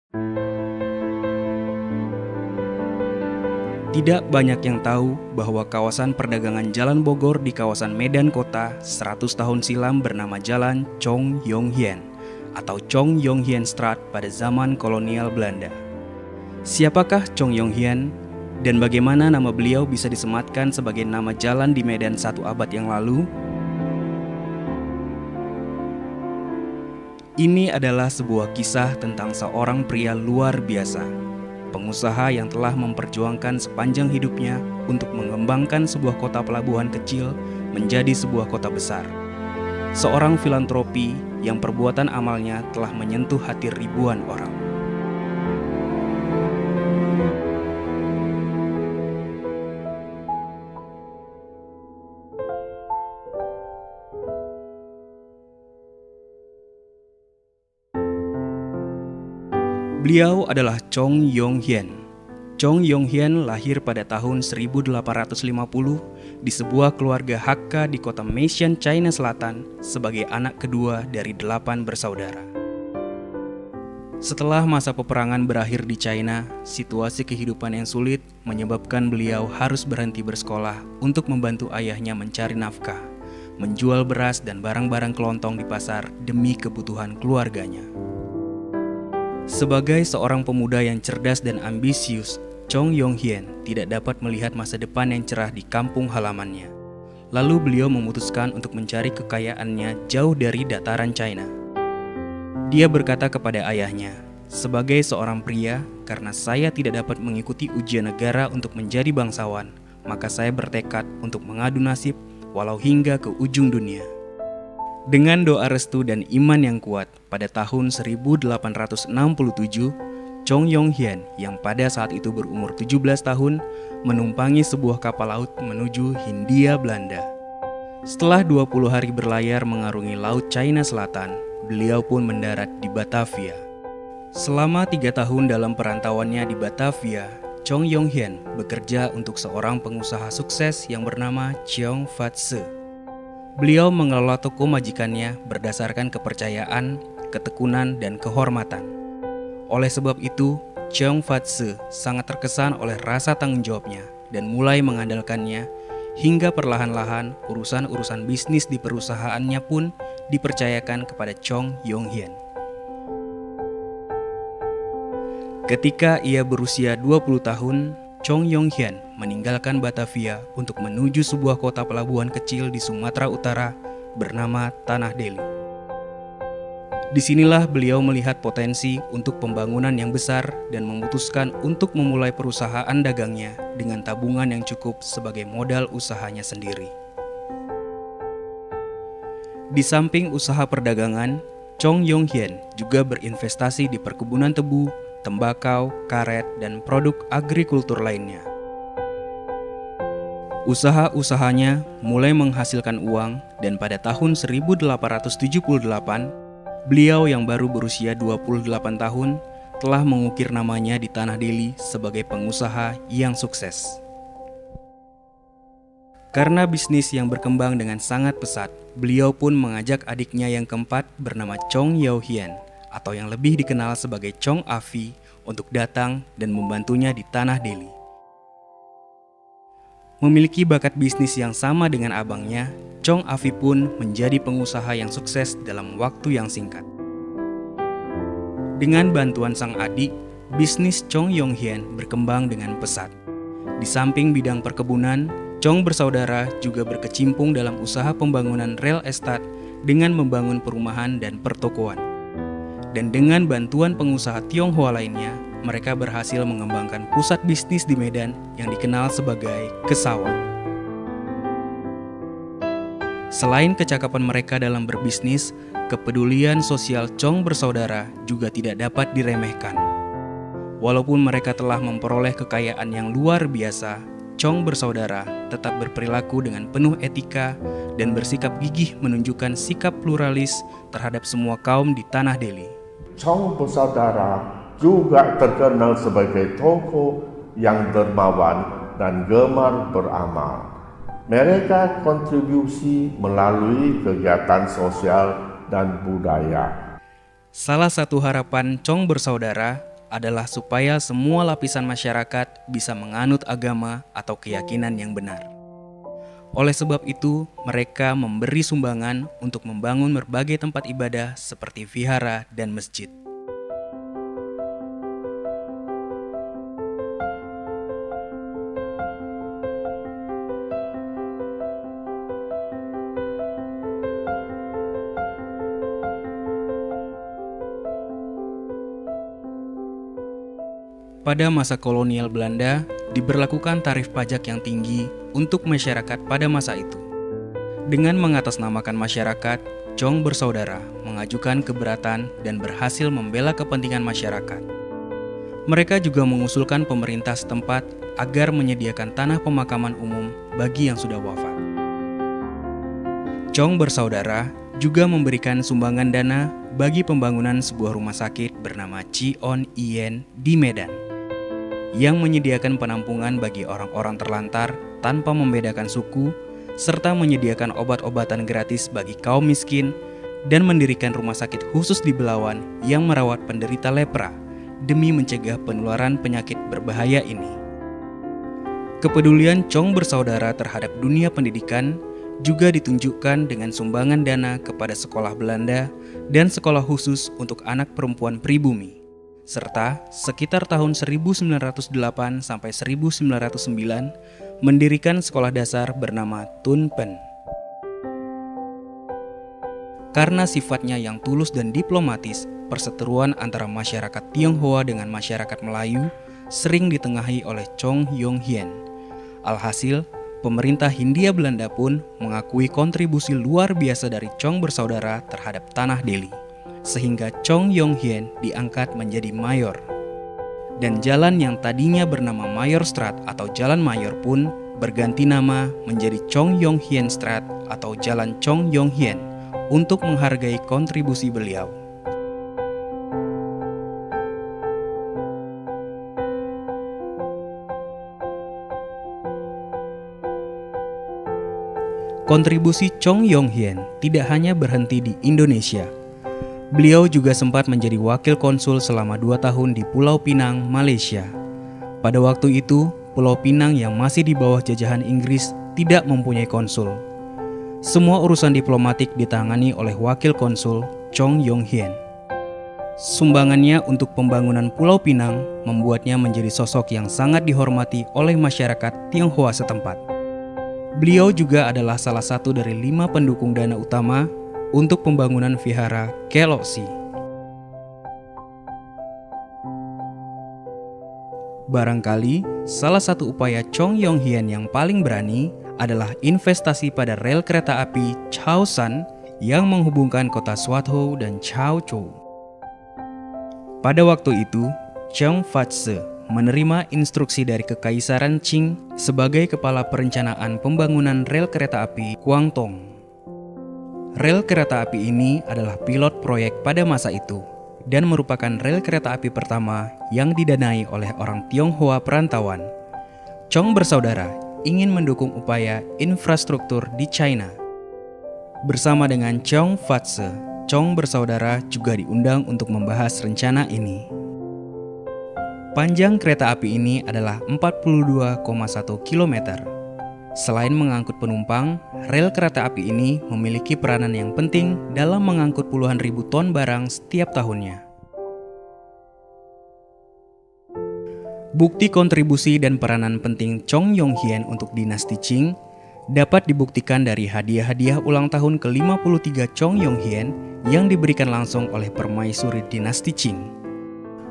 Tidak banyak yang tahu bahwa kawasan perdagangan Jalan Bogor di kawasan Medan Kota 100 tahun silam bernama Jalan Chong Yong Hien atau Chong Yong Hien Straat pada zaman kolonial Belanda. Siapakah Chong Yong Hien dan bagaimana nama beliau bisa disematkan sebagai nama jalan di Medan 1 abad yang lalu? Ini adalah sebuah kisah tentang seorang pria luar biasa, pengusaha yang telah memperjuangkan sepanjang hidupnya untuk mengembangkan sebuah kota pelabuhan kecil menjadi sebuah kota besar. Seorang filantropi yang perbuatan amalnya telah menyentuh hati ribuan orang. Beliau adalah Chong Yong Hien. Chong Yong Hien lahir pada tahun 1850 di sebuah keluarga Hakka di kota Meissen, China Selatan sebagai anak kedua dari 8 bersaudara. Setelah masa peperangan berakhir di China, situasi kehidupan yang sulit menyebabkan beliau harus berhenti bersekolah untuk membantu ayahnya mencari nafkah, menjual beras dan barang-barang kelontong di pasar demi kebutuhan keluarganya. Sebagai seorang pemuda yang cerdas dan ambisius, Chong Yong Hien tidak dapat melihat masa depan yang cerah di kampung halamannya. Lalu beliau memutuskan untuk mencari kekayaannya jauh dari dataran China. Dia berkata kepada ayahnya, "Sebagai seorang pria, karena saya tidak dapat mengikuti ujian negara untuk menjadi bangsawan, maka saya bertekad untuk mengadu nasib walau hingga ke ujung dunia." Dengan doa restu dan iman yang kuat, pada tahun 1867, Chong Yong Hien yang pada saat itu berumur 17 tahun menumpangi sebuah kapal laut menuju Hindia Belanda. Setelah 20 hari berlayar mengarungi Laut China Selatan, beliau pun mendarat di Batavia. Selama 3 tahun dalam perantauannya di Batavia, Chong Yong Hien bekerja untuk seorang pengusaha sukses yang bernama Cheong Fat Se. Beliau mengelola toko majikannya berdasarkan kepercayaan, ketekunan, dan kehormatan. Oleh sebab itu, Cheong Fat Se sangat terkesan oleh rasa tanggung jawabnya dan mulai mengandalkannya hingga perlahan-lahan urusan-urusan bisnis di perusahaannya pun dipercayakan kepada Chong Yong Hien. Ketika ia berusia 20 tahun, Chong Yong Hien meninggalkan Batavia untuk menuju sebuah kota pelabuhan kecil di Sumatera Utara bernama Tanah Deli. Disinilah beliau melihat potensi untuk pembangunan yang besar dan memutuskan untuk memulai perusahaan dagangnya dengan tabungan yang cukup sebagai modal usahanya sendiri. Di samping usaha perdagangan, Chong Yong Hien juga berinvestasi di perkebunan tebu, tembakau, karet, dan produk agrikultur lainnya. Usaha-usahanya mulai menghasilkan uang dan pada tahun 1878, beliau yang baru berusia 28 tahun telah mengukir namanya di Tanah Deli sebagai pengusaha yang sukses. Karena bisnis yang berkembang dengan sangat pesat, beliau pun mengajak adiknya yang keempat bernama Chong Yao Hien atau yang lebih dikenal sebagai Chong Afi untuk datang dan membantunya di Tanah Deli. Memiliki bakat bisnis yang sama dengan abangnya, Chong Afi pun menjadi pengusaha yang sukses dalam waktu yang singkat. Dengan bantuan sang adik, bisnis Chong Yong Hien berkembang dengan pesat. Di samping bidang perkebunan, Chong bersaudara juga berkecimpung dalam usaha pembangunan real estate dengan membangun perumahan dan pertokoan. Dan dengan bantuan pengusaha Tionghoa lainnya, mereka berhasil mengembangkan pusat bisnis di Medan yang dikenal sebagai Kesawan. Selain kecakapan mereka dalam berbisnis, kepedulian sosial Chong bersaudara juga tidak dapat diremehkan. Walaupun mereka telah memperoleh kekayaan yang luar biasa, Chong bersaudara tetap berperilaku dengan penuh etika dan bersikap gigih menunjukkan sikap pluralis terhadap semua kaum di Tanah Deli. Chong bersaudara juga terkenal sebagai tokoh yang dermawan dan gemar beramal. Mereka kontribusi melalui kegiatan sosial dan budaya. Salah satu harapan Chong bersaudara adalah supaya semua lapisan masyarakat bisa menganut agama atau keyakinan yang benar. Oleh sebab itu, mereka memberi sumbangan untuk membangun berbagai tempat ibadah seperti vihara dan masjid. Pada masa kolonial Belanda, diberlakukan tarif pajak yang tinggi untuk masyarakat pada masa itu. Dengan mengatasnamakan masyarakat, Chong bersaudara mengajukan keberatan dan berhasil membela kepentingan masyarakat. Mereka juga mengusulkan pemerintah setempat agar menyediakan tanah pemakaman umum bagi yang sudah wafat. Chong bersaudara juga memberikan sumbangan dana bagi pembangunan sebuah rumah sakit bernama Chi-On Ien di Medan, yang menyediakan penampungan bagi orang-orang terlantar tanpa membedakan suku, serta menyediakan obat-obatan gratis bagi kaum miskin, dan mendirikan rumah sakit khusus di Belawan yang merawat penderita lepra demi mencegah penularan penyakit berbahaya ini. Kepedulian Chong bersaudara terhadap dunia pendidikan juga ditunjukkan dengan sumbangan dana kepada sekolah Belanda dan sekolah khusus untuk anak perempuan pribumi, serta sekitar tahun 1908 sampai 1909 mendirikan sekolah dasar bernama Tun Pen. Karena sifatnya yang tulus dan diplomatis, perseteruan antara masyarakat Tionghoa dengan masyarakat Melayu sering ditengahi oleh Chong Yong Hien. Alhasil, pemerintah Hindia Belanda pun mengakui kontribusi luar biasa dari Chong bersaudara terhadap tanah Delhi, sehingga Chong Yong Hien diangkat menjadi mayor. Dan jalan yang tadinya bernama Mayor Strat atau Jalan Mayor pun berganti nama menjadi Chong Yong Hien Strat atau Jalan Chong Yong Hien untuk menghargai kontribusi beliau. Kontribusi Chong Yong Hien tidak hanya berhenti di Indonesia. Beliau juga sempat menjadi wakil konsul selama 2 tahun di Pulau Pinang, Malaysia. Pada waktu itu, Pulau Pinang yang masih di bawah jajahan Inggris tidak mempunyai konsul. Semua urusan diplomatik ditangani oleh wakil konsul Chong Yong Hien. Sumbangannya untuk pembangunan Pulau Pinang membuatnya menjadi sosok yang sangat dihormati oleh masyarakat Tionghoa setempat. Beliau juga adalah salah satu dari 5 pendukung dana utama untuk pembangunan vihara Keloksi. Barangkali salah satu upaya Chong Yong Hien yang paling berani adalah investasi pada rel kereta api Chaosan yang menghubungkan kota Swathao dan Chaozhou. Pada waktu itu, Chong Fat-se menerima instruksi dari Kekaisaran Qing sebagai kepala perencanaan pembangunan rel kereta api Guangdong. Rel kereta api ini adalah pilot proyek pada masa itu dan merupakan rel kereta api pertama yang didanai oleh orang Tionghoa perantauan. Chong bersaudara ingin mendukung upaya infrastruktur di China. Bersama dengan Chong Fat-se, Chong bersaudara juga diundang untuk membahas rencana ini. Panjang kereta api ini adalah 42,1 km. Selain mengangkut penumpang, rel kereta api ini memiliki peranan yang penting dalam mengangkut puluhan ribu ton barang setiap tahunnya. Bukti kontribusi dan peranan penting Chong Yong Hien untuk dinasti Qing dapat dibuktikan dari hadiah-hadiah ulang tahun ke-53 Chong Yong Hien yang diberikan langsung oleh permaisuri dinasti Qing.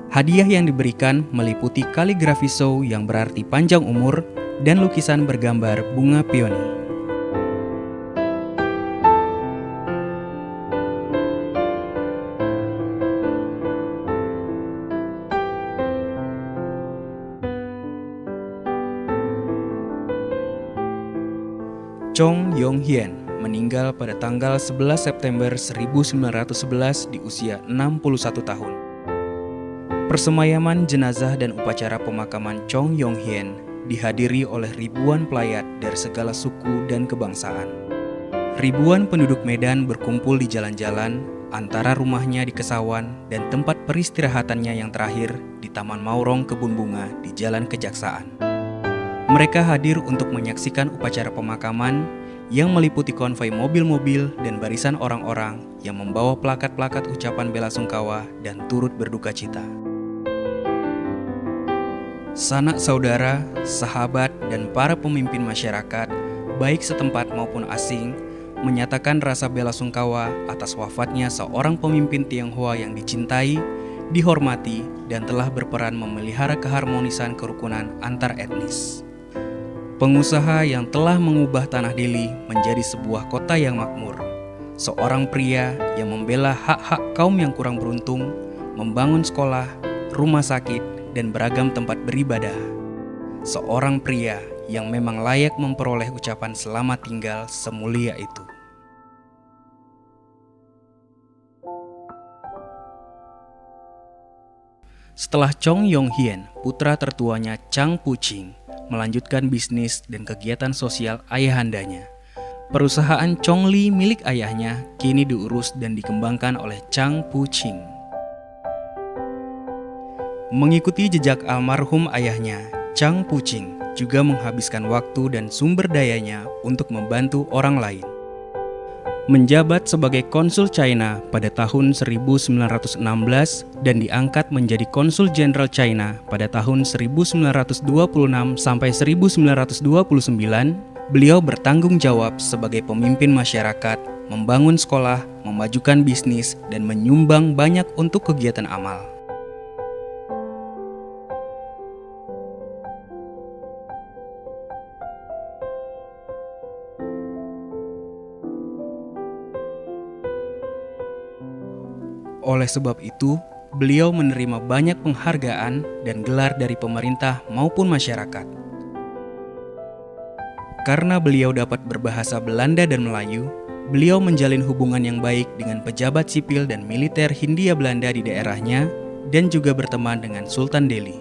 Hadiah yang diberikan meliputi kaligrafi show yang berarti panjang umur dan lukisan bergambar bunga peony. Chong Yong Hien meninggal pada tanggal 11 September 1911 di usia 61 tahun. Persemayaman jenazah dan upacara pemakaman Chong Yong Hien dihadiri oleh ribuan pelayat dari segala suku dan kebangsaan. Ribuan penduduk Medan berkumpul di jalan-jalan antara rumahnya di Kesawan dan tempat peristirahatannya yang terakhir di Taman Maurong Kebun Bunga di Jalan Kejaksaan. Mereka hadir untuk menyaksikan upacara pemakaman yang meliputi konvoi mobil-mobil dan barisan orang-orang yang membawa plakat-plakat ucapan bela sungkawa dan turut berduka cita. Sanak saudara, sahabat, dan para pemimpin masyarakat, baik setempat maupun asing, menyatakan rasa bela sungkawa atas wafatnya seorang pemimpin Tionghoa yang dicintai, dihormati, dan telah berperan memelihara keharmonisan kerukunan antar etnis. Pengusaha yang telah mengubah Tanah Dili menjadi sebuah kota yang makmur. Seorang pria yang membela hak-hak kaum yang kurang beruntung, membangun sekolah, rumah sakit, dan beragam tempat beribadah. Seorang pria yang memang layak memperoleh ucapan selamat tinggal semulia itu. Setelah Chong Yong-hien, putra tertuanya Chang Pu-ching, melanjutkan bisnis dan kegiatan sosial ayahandanya, perusahaan Chongli milik ayahnya kini diurus dan dikembangkan oleh Chang Pu-ching. Mengikuti jejak almarhum ayahnya, Chang Pu-ching juga menghabiskan waktu dan sumber dayanya untuk membantu orang lain. Menjabat sebagai konsul China pada tahun 1916 dan diangkat menjadi konsul jenderal China pada tahun 1926 sampai 1929, beliau bertanggung jawab sebagai pemimpin masyarakat, membangun sekolah, memajukan bisnis, dan menyumbang banyak untuk kegiatan amal. Oleh sebab itu, beliau menerima banyak penghargaan dan gelar dari pemerintah maupun masyarakat. Karena beliau dapat berbahasa Belanda dan Melayu, beliau menjalin hubungan yang baik dengan pejabat sipil dan militer Hindia Belanda di daerahnya dan juga berteman dengan Sultan Delhi.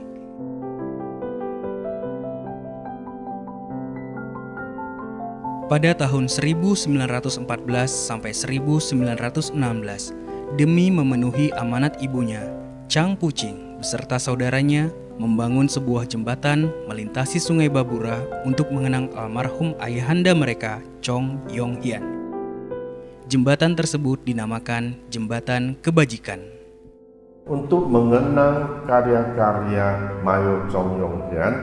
Pada tahun 1914 sampai 1916, demi memenuhi amanat ibunya, Chang Pu-ching beserta saudaranya membangun sebuah jembatan melintasi Sungai Babura untuk mengenang almarhum ayahanda mereka, Chong Yong-hien. Jembatan tersebut dinamakan Jembatan Kebajikan. Untuk mengenang karya-karya Mayor Chong Yong-hien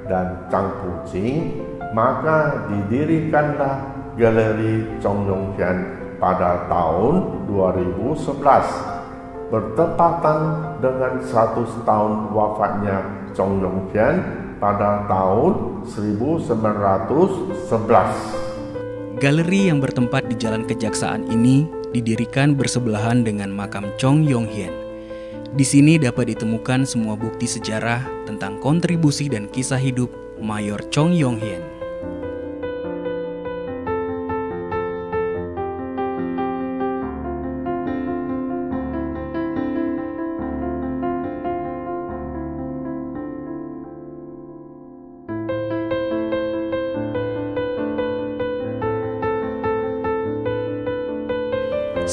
dan Chang Pu-ching, maka didirikanlah Galeri Chong Yong-hien pada tahun 2011, bertepatan dengan 100 tahun wafatnya Chong Yong-hien pada tahun 1911. Galeri yang bertempat di Jalan Kejaksaan ini didirikan bersebelahan dengan makam Chong Yong-hien. Di sini dapat ditemukan semua bukti sejarah tentang kontribusi dan kisah hidup Mayor Chong Yong-hien.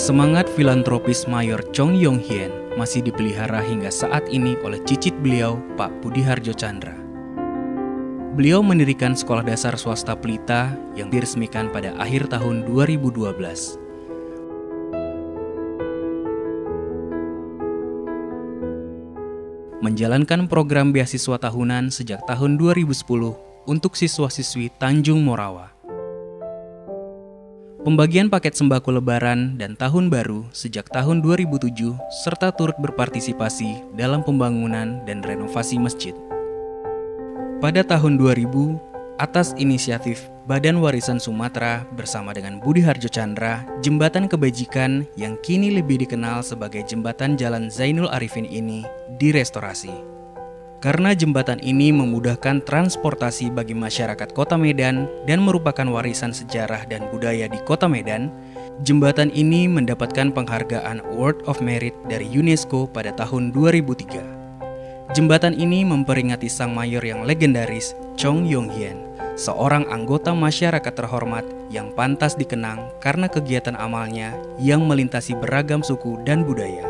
Semangat filantropis Mayor Chong Yong-hien masih dipelihara hingga saat ini oleh cicit beliau, Pak Budi Harjo Chandra. Beliau mendirikan sekolah dasar swasta Pelita yang diresmikan pada akhir tahun 2012. Menjalankan program beasiswa tahunan sejak tahun 2010 untuk siswa-siswi Tanjung Morawa. Pembagian paket sembako lebaran dan tahun baru sejak tahun 2007 serta turut berpartisipasi dalam pembangunan dan renovasi masjid. Pada tahun 2000, atas inisiatif Badan Warisan Sumatera bersama dengan Budi Harjo Chandra, Jembatan Kebajikan yang kini lebih dikenal sebagai Jembatan Jalan Zainul Arifin ini direstorasi. Karena jembatan ini memudahkan transportasi bagi masyarakat Kota Medan dan merupakan warisan sejarah dan budaya di Kota Medan, jembatan ini mendapatkan penghargaan Award of Merit dari UNESCO pada tahun 2003. Jembatan ini memperingati sang mayor yang legendaris, Chong Yong-hien, seorang anggota masyarakat terhormat yang pantas dikenang karena kegiatan amalnya yang melintasi beragam suku dan budaya.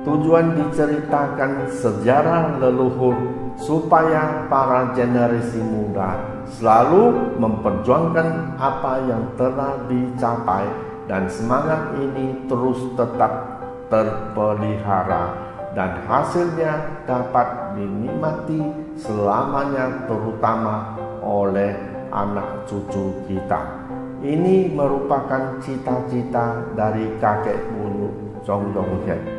Tujuan diceritakan sejarah leluhur supaya para generasi muda selalu memperjuangkan apa yang telah dicapai dan semangat ini terus tetap terpelihara dan hasilnya dapat dinikmati selamanya, terutama oleh anak cucu kita. Ini merupakan cita-cita dari kakek buyut Chong Yong Hian.